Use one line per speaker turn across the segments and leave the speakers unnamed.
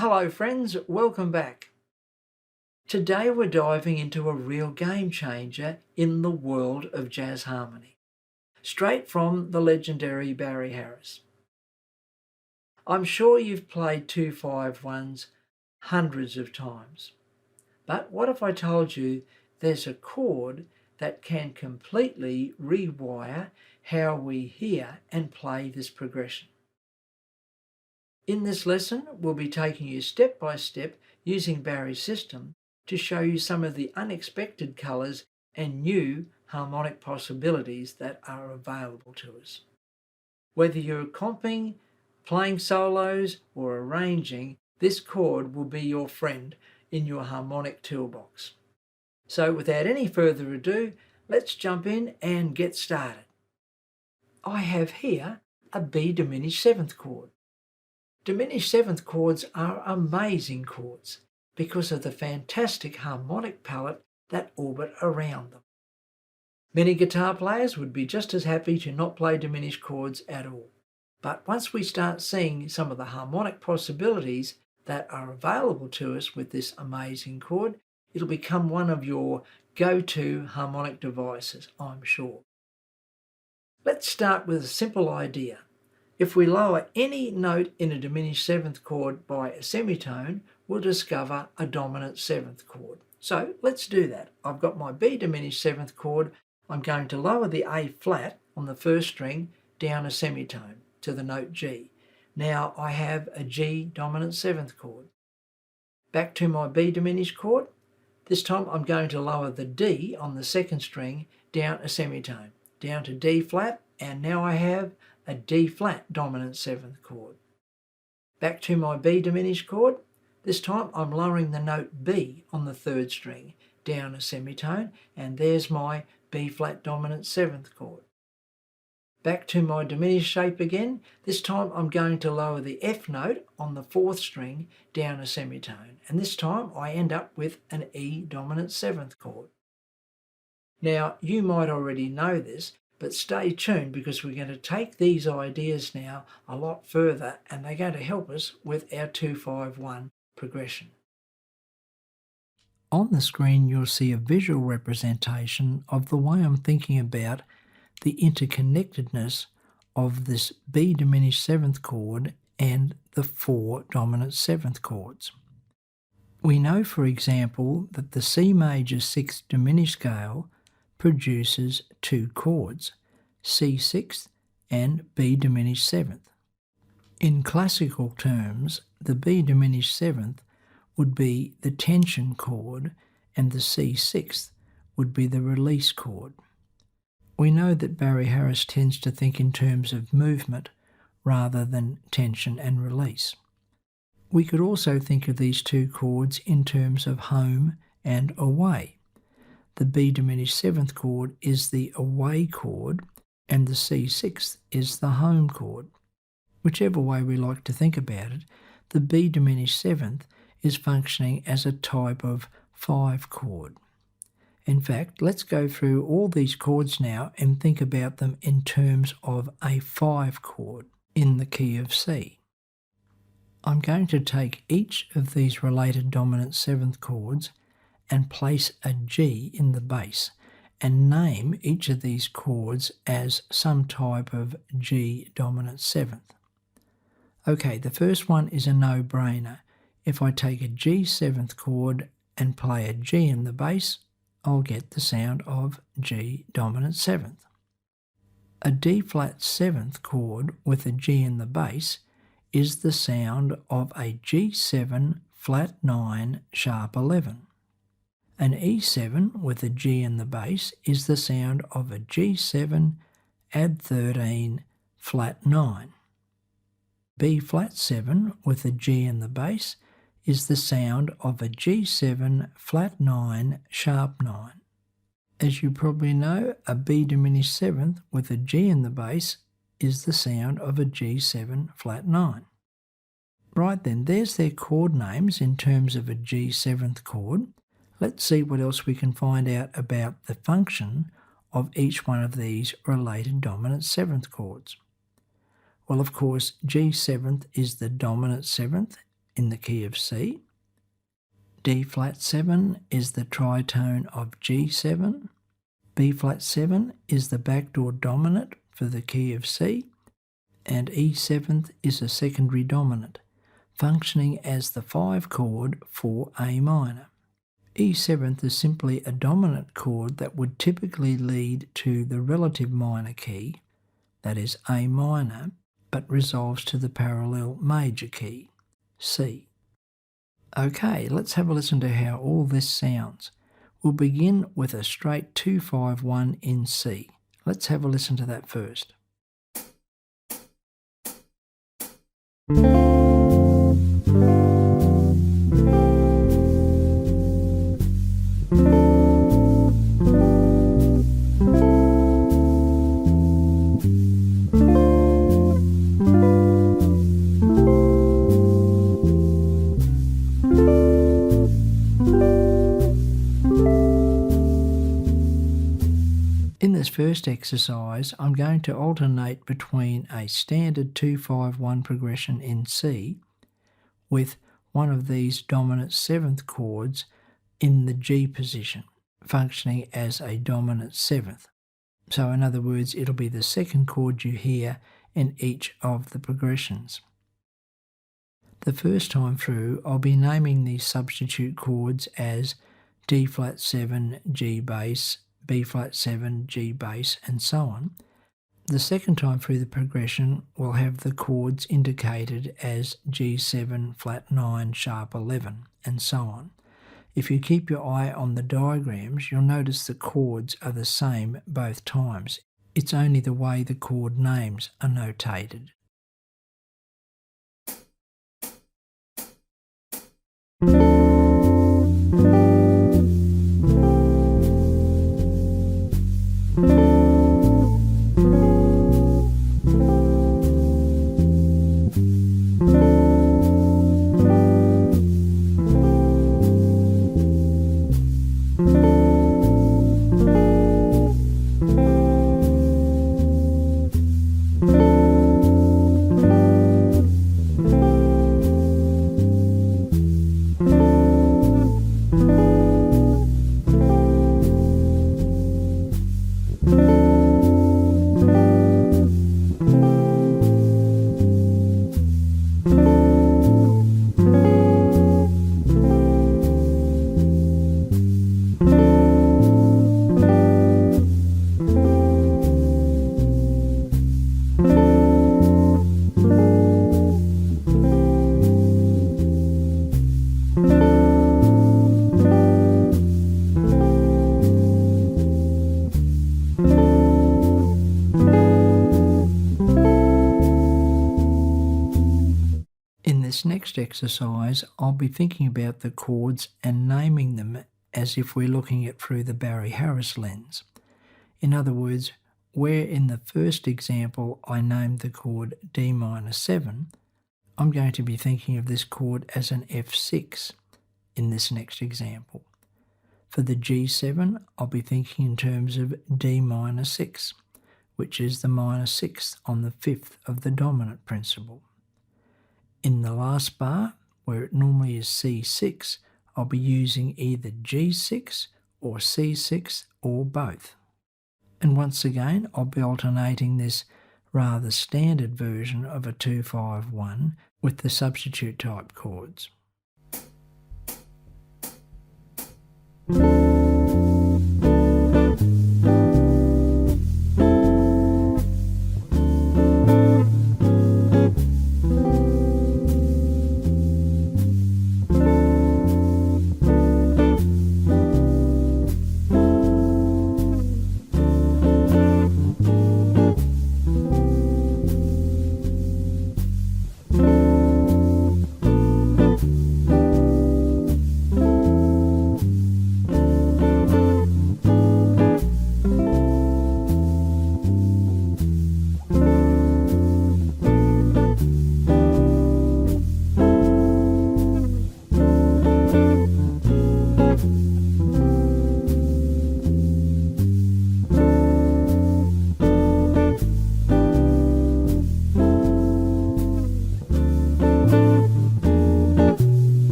Hello friends, welcome back. Today we're diving into a real game changer in the world of jazz harmony, straight from the legendary Barry Harris. I'm sure you've played 2-5-1s hundreds of times, but what if I told you there's a chord that can completely rewire how we hear and play this progression? In this lesson, we'll be taking you step by step using Barry's system to show you some of the unexpected colours and new harmonic possibilities that are available to us. Whether you're comping, playing solos or arranging, this chord will be your friend in your harmonic toolbox. So without any further ado, let's jump in and get started. I have here a B diminished seventh chord. Diminished seventh chords are amazing chords because of the fantastic harmonic palette that orbit around them. Many guitar players would be just as happy to not play diminished chords at all. But once we start seeing some of the harmonic possibilities that are available to us with this amazing chord, it'll become one of your go-to harmonic devices, I'm sure. Let's start with a simple idea. If we lower any note in a diminished seventh chord by a semitone, we'll discover a dominant seventh chord. So let's do that. I've got my B diminished seventh chord. I'm going to lower the A flat on the first string down a semitone to the note G. Now I have a G dominant seventh chord. Back to my B diminished chord. This time I'm going to lower the D on the second string down a semitone, down to D flat, and now I have a D flat dominant seventh chord. Back to my B diminished chord. This time I'm lowering the note B on the third string down a semitone, and there's my B flat dominant seventh chord. Back to my diminished shape again. This time I'm going to lower the F note on the fourth string down a semitone, and this time I end up with an E dominant seventh chord. Now you might already know this, but stay tuned because we're going to take these ideas now a lot further and they're going to help us with our 2-5-1 progression. On the screen you'll see a visual representation of the way I'm thinking about the interconnectedness of this B diminished seventh chord and the 4 dominant seventh chords. We know, for example, that the C major sixth diminished scale produces 2 chords, C sixth and B diminished seventh. In classical terms, the B diminished seventh would be the tension chord and the C sixth would be the release chord. We know that Barry Harris tends to think in terms of movement rather than tension and release. We could also think of these 2 chords in terms of home and away. The B diminished seventh chord is the away chord and the C sixth is the home chord. Whichever way we like to think about it, the B diminished seventh is functioning as a type of 5 chord. In fact, let's go through all these chords now and think about them in terms of a 5 chord in the key of C. I'm going to take each of these related dominant seventh chords and place a G in the bass and name each of these chords as some type of G dominant seventh. Okay, the first one is a no-brainer. If I take a G seventh chord and play a G in the bass, I'll get the sound of G dominant seventh. A D flat seventh chord with a G in the bass is the sound of a G7 flat 9 sharp 11. An E7 with a G in the bass is the sound of a G7 add 13 flat 9. B flat 7 with a G in the bass is the sound of a G7 flat 9 sharp 9. As you probably know, a B diminished seventh with a G in the bass is the sound of a G7 flat 9. Right then, there's their chord names in terms of a G7th chord. Let's see what else we can find out about the function of each one of these related dominant seventh chords. Well, of course, G7th is the dominant seventh in the key of C. D flat 7 is the tritone of G7. B flat 7 is the backdoor dominant for the key of C. And E7 is a secondary dominant, functioning as the 5 chord for A minor. E7 is simply a dominant chord that would typically lead to the relative minor key, that is A minor, but resolves to the parallel major key, C. Okay, let's have a listen to how all this sounds. We'll begin with a straight 2-5-1 in C. Let's have a listen to that first. In this first exercise, I'm going to alternate between a standard 2-5-1 progression in C with one of these dominant 7th chords in the G position, functioning as a dominant 7th. So in other words, it'll be the second chord you hear in each of the progressions. The first time through, I'll be naming these substitute chords as D flat 7, G bass, B flat 7, G bass, and so on. The second time through the progression, we'll have the chords indicated as G7, flat 9, sharp 11, and so on. If you keep your eye on the diagrams, you'll notice the chords are the same both times. It's only the way the chord names are notated. In this next exercise, I'll be thinking about the chords and naming them as if we're looking at through the Barry Harris lens. In other words, where in the first example I named the chord D minor 7, I'm going to be thinking of this chord as an F6 in this next example. For the G7, I'll be thinking in terms of D minor 6, which is the minor 6th on the 5th of the dominant principle. In the last bar, where it normally is C6, I'll be using either G6 or C6 or both. And once again, I'll be alternating this rather standard version of a 2-5-1 with the substitute type chords.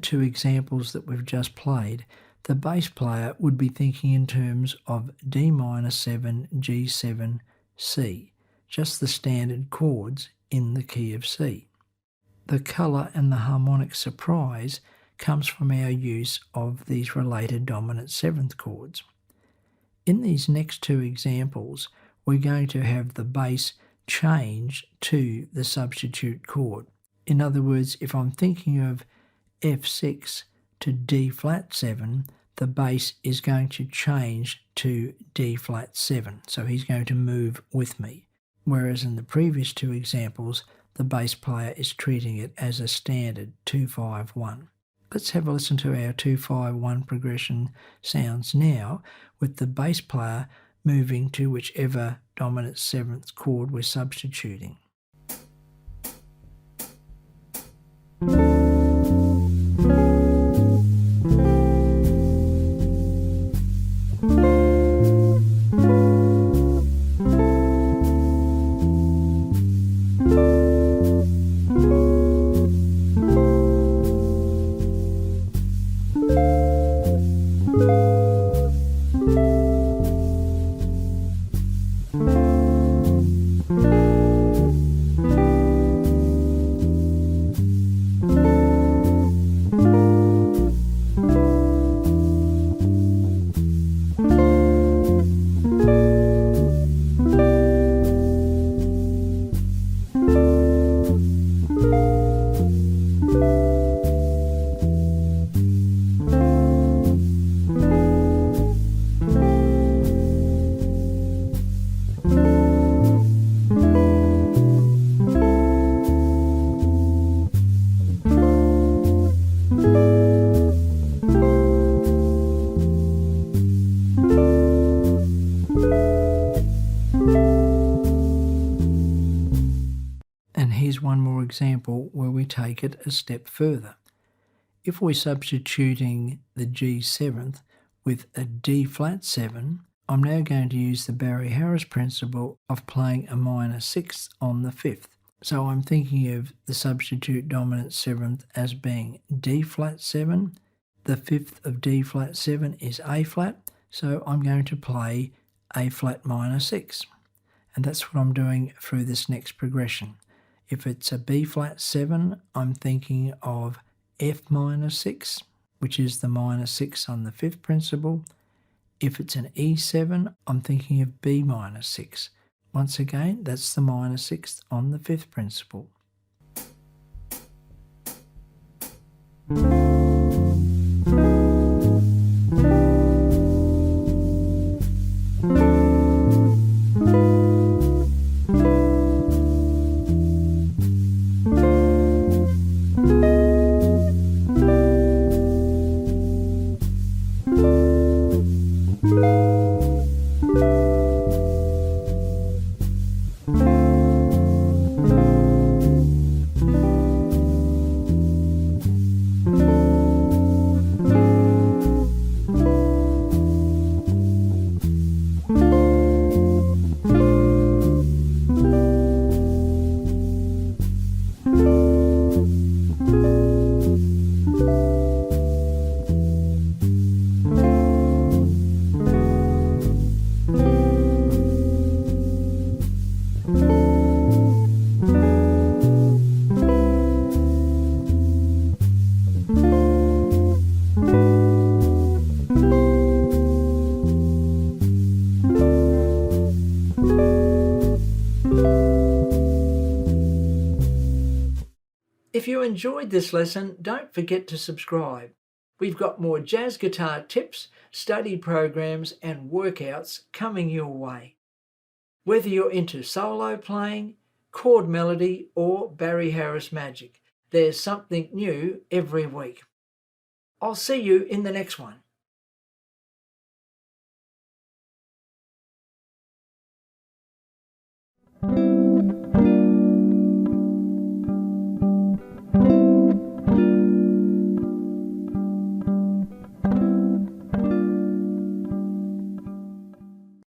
two examples that we've just played, the bass player would be thinking in terms of D minor 7, G7, C, just the standard chords in the key of C. The colour and the harmonic surprise comes from our use of these related dominant seventh chords. In these next two examples, we're going to have the bass change to the substitute chord. In other words, if I'm thinking of F6 to D flat 7, the bass is going to change to D flat 7, so he's going to move with me. Whereas in the previous two examples, the bass player is treating it as a standard 2-5-1. Let's have a listen to our 2-5-1 progression sounds now, with the bass player moving to whichever dominant seventh chord we're substituting. And here's one more example where we take it a step further. If we're substituting the G7th with a D flat 7, I'm now going to use the Barry-Harris principle of playing a minor sixth on the fifth. So I'm thinking of the substitute dominant seventh as being D flat 7. The fifth of D flat 7 is A flat, so I'm going to play A flat minor 6. And that's what I'm doing through this next progression. If it's a B flat 7, I'm thinking of F minor 6, which is the minor 6 on the fifth principle. If it's an E7, I'm thinking of B minor 6. Once again, that's the minor 6th on the fifth principle. If you enjoyed this lesson, don't forget to subscribe. We've got more jazz guitar tips, study programs and workouts coming your way. Whether you're into solo playing, chord melody or Barry-Harris magic, there's something new every week. I'll see you in the next one.